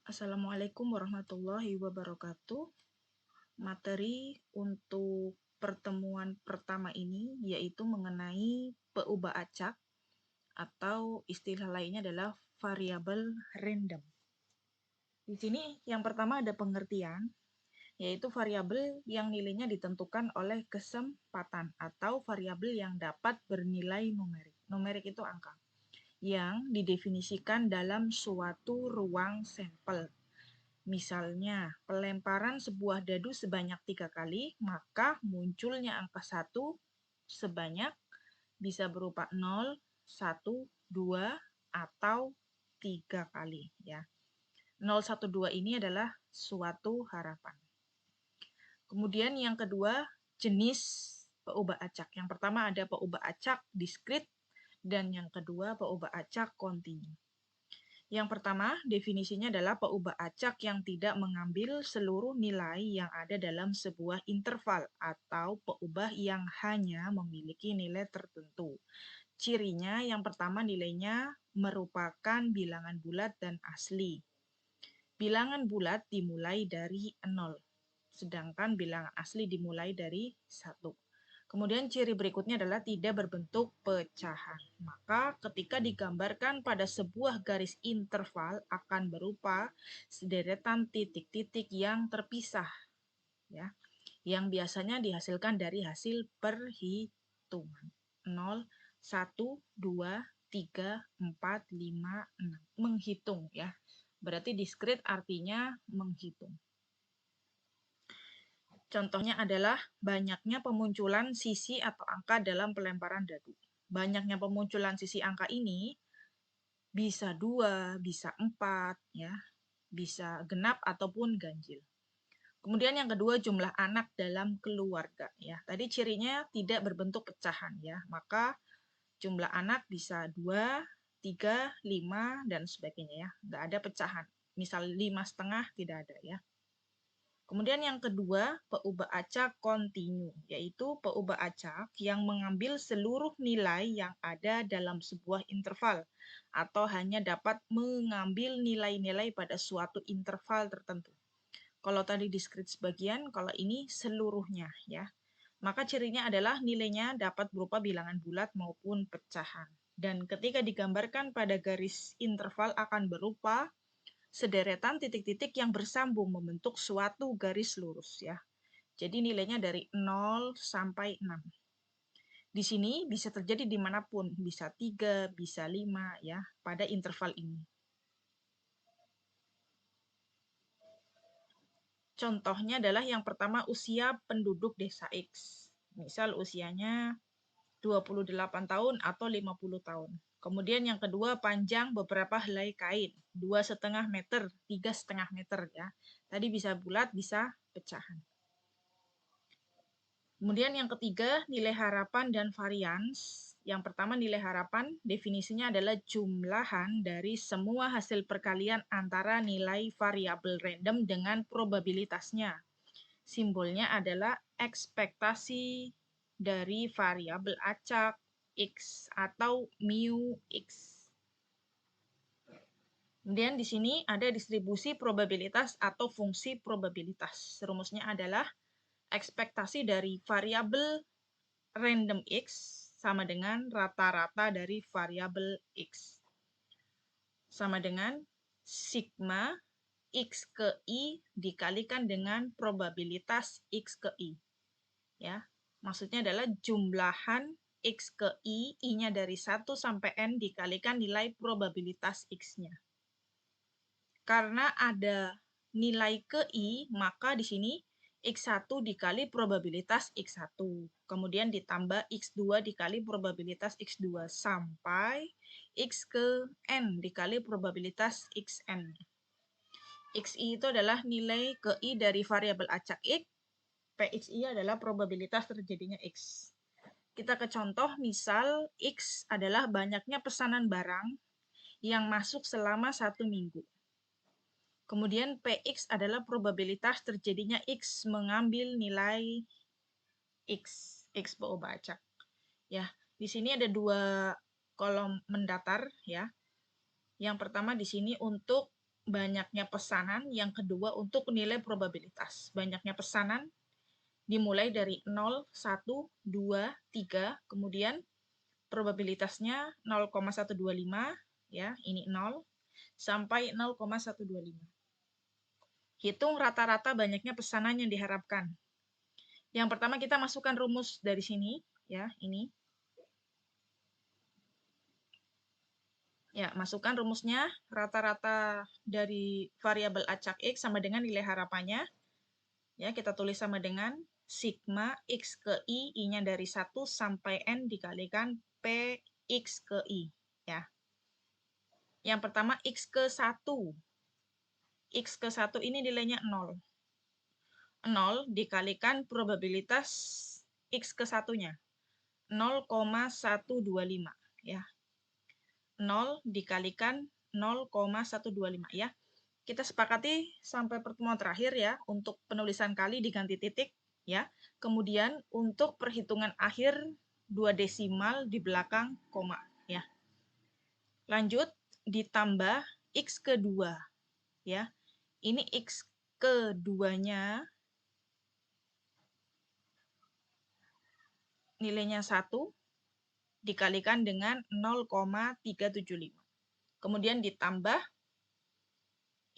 Assalamualaikum warahmatullahi wabarakatuh. Materi untuk pertemuan pertama ini yaitu mengenai peubah acak atau istilah lainnya adalah variabel random. Di sini yang pertama ada pengertian, yaitu variabel yang nilainya ditentukan oleh kesempatan atau variabel yang dapat bernilai numerik. Numerik itu angka yang didefinisikan dalam suatu ruang sampel. Misalnya, pelemparan sebuah dadu sebanyak 3 kali, maka munculnya angka 1 sebanyak bisa berupa 0, 1, 2, atau 3 kali. Ya. 0, 1, 2 ini adalah suatu harapan. Kemudian yang kedua, jenis peubah acak. Yang pertama ada peubah acak diskrit, dan yang kedua peubah acak kontinu. Yang pertama, definisinya adalah peubah acak yang tidak mengambil seluruh nilai yang ada dalam sebuah interval atau peubah yang hanya memiliki nilai tertentu. Cirinya yang pertama nilainya merupakan bilangan bulat dan asli. Bilangan bulat dimulai dari 0, sedangkan bilangan asli dimulai dari 1. Kemudian ciri berikutnya adalah tidak berbentuk pecahan. Maka ketika digambarkan pada sebuah garis interval akan berupa sederetan titik-titik yang terpisah, ya, yang biasanya dihasilkan dari hasil perhitungan. 0, 1, 2, 3, 4, 5, 6. Menghitung, ya. Berarti diskrit artinya menghitung. Contohnya adalah banyaknya pemunculan sisi atau angka dalam pelemparan dadu. Banyaknya pemunculan sisi angka ini bisa 2, bisa 4, ya, bisa genap ataupun ganjil. Kemudian yang kedua jumlah anak dalam keluarga. Ya, tadi cirinya tidak berbentuk pecahan, ya, maka jumlah anak bisa 2, 3, 5 dan sebagainya, ya, nggak ada pecahan. Misal 5,5 tidak ada, ya. Kemudian yang kedua, peubah acak kontinu, yaitu peubah acak yang mengambil seluruh nilai yang ada dalam sebuah interval atau hanya dapat mengambil nilai-nilai pada suatu interval tertentu. Kalau tadi diskrit sebagian, kalau ini seluruhnya, ya. Maka cirinya adalah nilainya dapat berupa bilangan bulat maupun pecahan. Dan ketika digambarkan pada garis interval akan berupa sederetan titik-titik yang bersambung membentuk suatu garis lurus, ya. Jadi nilainya dari 0 sampai 6. Di sini bisa terjadi dimanapun, bisa 3, bisa 5, ya, pada interval ini. Contohnya adalah yang pertama usia penduduk desa X. Misal usianya 28 tahun atau 50 tahun. Kemudian yang kedua panjang beberapa helai kain, 2,5 meter, 3,5 meter, ya. Tadi bisa bulat, bisa pecahan. Kemudian yang ketiga nilai harapan dan varians. Yang pertama nilai harapan definisinya adalah jumlahan dari semua hasil perkalian antara nilai variabel random dengan probabilitasnya. Simbolnya adalah ekspektasi dari variabel acak X atau mu X. Kemudian di sini ada distribusi probabilitas atau fungsi probabilitas. Rumusnya adalah ekspektasi dari variabel random X sama dengan rata-rata dari variabel X. Sama dengan sigma X ke I dikalikan dengan probabilitas X ke I. Ya, maksudnya adalah jumlahan X ke I, I-nya dari 1 sampai N dikalikan nilai probabilitas X-nya. Karena ada nilai ke I, maka di sini X1 dikali probabilitas X1. Kemudian ditambah X2 dikali probabilitas X2 sampai X ke N dikali probabilitas Xn. Xi itu adalah nilai ke I dari variabel acak X. PXI adalah probabilitas terjadinya X. Kita ke contoh, misal X adalah banyaknya pesanan barang yang masuk selama 1 minggu. Kemudian PX adalah probabilitas terjadinya X mengambil nilai X peubah acak. Ya, di sini ada 2 kolom mendatar, ya. Yang pertama di sini untuk banyaknya pesanan, yang kedua untuk nilai probabilitas. Banyaknya pesanan dimulai dari 0, 1, 2, 3, kemudian probabilitasnya 0,125, ya, ini 0, sampai 0,125. Hitung rata-rata banyaknya pesanan yang diharapkan. Yang pertama kita masukkan rumus dari sini, ya, ini. Ya, masukkan rumusnya, rata-rata dari variabel acak X sama dengan nilai harapannya. Ya, kita tulis sama dengan sigma X ke I, I-nya dari 1 sampai N dikalikan PX ke I. Ya. Yang pertama X ke 1. X ke 1 ini nilainya 0. 0 dikalikan probabilitas X ke 1-nya. 0,125. Ya. 0 dikalikan 0,125 ya. Kita sepakati sampai pertemuan terakhir ya, untuk penulisan kali diganti titik ya. Kemudian untuk perhitungan akhir 2 desimal di belakang koma ya. Lanjut ditambah X kedua ya. Ini X keduanya nilainya 1 dikalikan dengan 0,375. Kemudian ditambah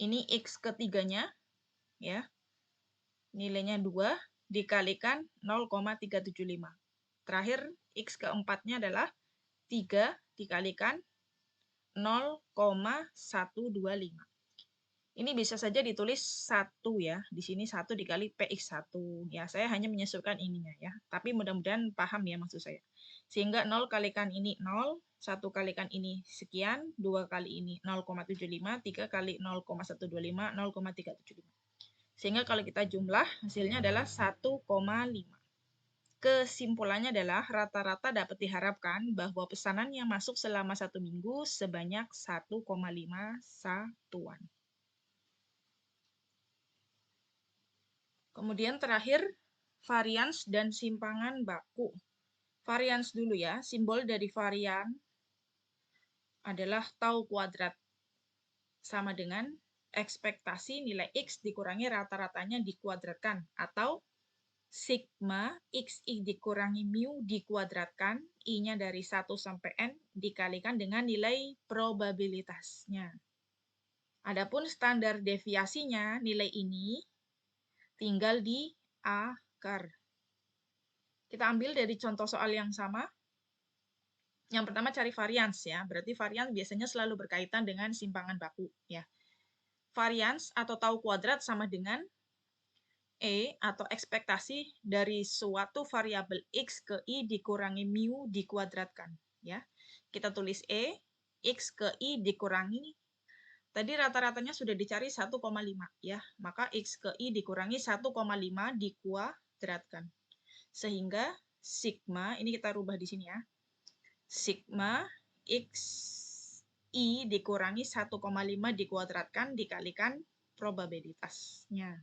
ini X ketiganya, ya, nilainya 2 dikalikan 0,375. Terakhir, X keempatnya adalah 3 dikalikan 0,125. Ini bisa saja ditulis 1 ya. Di sini 1 dikali PX1. Ya, saya hanya menyesuaikan ininya ya. Tapi mudah-mudahan paham ya maksud saya. Sehingga 0 kalikan ini 0, 1 kalikan ini sekian, 2 kali ini 0,75, 3 kali 0,125, 0,375. Sehingga kalau kita jumlah, hasilnya adalah 1,5. Kesimpulannya adalah rata-rata dapat diharapkan bahwa pesanan yang masuk selama 1 minggu sebanyak 1,5 satuan. Kemudian terakhir, varians dan simpangan baku. Varians dulu ya, simbol dari varian adalah tau kuadrat. Sama dengan ekspektasi nilai X dikurangi rata-ratanya dikuadratkan. Atau sigma XI dikurangi mu dikuadratkan, I-nya dari 1 sampai N dikalikan dengan nilai probabilitasnya. Adapun standar deviasinya, nilai ini tinggal di akar. Kita ambil dari contoh soal yang sama. Yang pertama cari varians ya. Berarti varians biasanya selalu berkaitan dengan simpangan baku ya. Varians atau tau kuadrat sama dengan E atau ekspektasi dari suatu variabel X ke I dikurangi mu dikuadratkan ya. Kita tulis E, X ke I dikurangi, tadi rata-ratanya sudah dicari 1,5 ya. Maka X ke I dikurangi 1,5 dikuadratkan. Sehingga sigma, ini kita rubah di sini ya. Sigma X I dikurangi 1,5 dikuadratkan dikalikan probabilitasnya.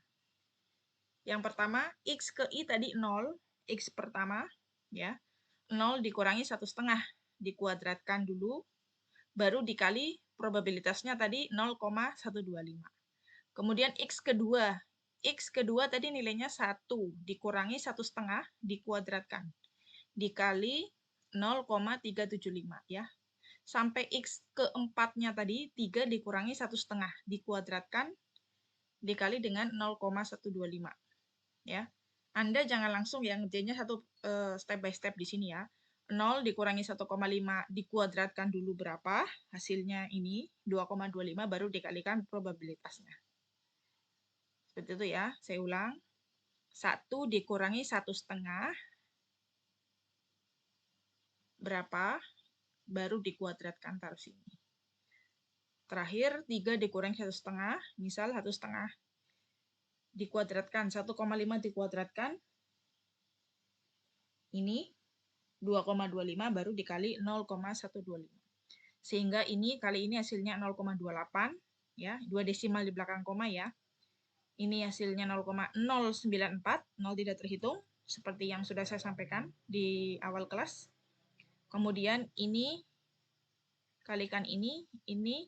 Yang pertama, X ke I tadi 0, X pertama, ya. 0 dikurangi 1,5 dikuadratkan dulu, baru dikali probabilitasnya tadi 0,125. Kemudian X kedua tadi nilainya 1, dikurangi 1,5 dikuadratkan, dikali 0,375 ya. Sampai X keempatnya tadi 3 dikurangi 1,5 dikuadratkan, dikali dengan 0,125 ya. Anda jangan langsung ya ngerjainnya step by step di sini ya. 0 dikurangi 1,5 dikuadratkan dulu berapa? Hasilnya ini 2,25 baru dikalikan probabilitasnya. Seperti itu ya. Saya ulang. 1 dikurangi 1,5 berapa? Baru dikuadratkan taruh sini. Terakhir 3 dikurangi 1,5, misal 1,5 dikuadratkan, 1,5 dikuadratkan, ini 2,25 baru dikali 0,125. Sehingga ini kali ini hasilnya 0,28 ya, 2 desimal di belakang koma ya. Ini hasilnya 0,094, 0 tidak terhitung seperti yang sudah saya sampaikan di awal kelas. Kemudian ini kalikan ini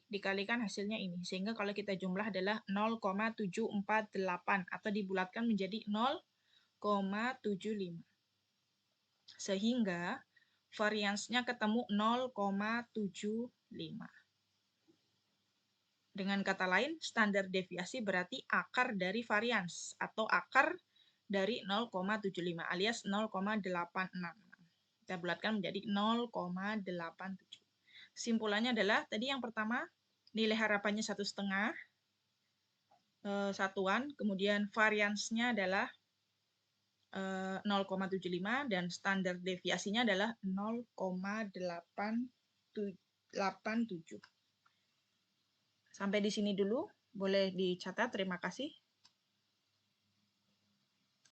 dikalikan hasilnya ini. Sehingga kalau kita jumlah adalah 0,748 atau dibulatkan menjadi 0,75. Sehingga variansnya ketemu 0,75. Dengan kata lain, standar deviasi berarti akar dari varians atau akar dari 0,75 alias 0,86. Kita bulatkan menjadi 0,87. Kesimpulannya adalah tadi yang pertama nilai harapannya 1,5 satuan, kemudian variansnya adalah 0,75 dan standar deviasinya adalah 0,87. Sampai di sini dulu, boleh dicatat. Terima kasih.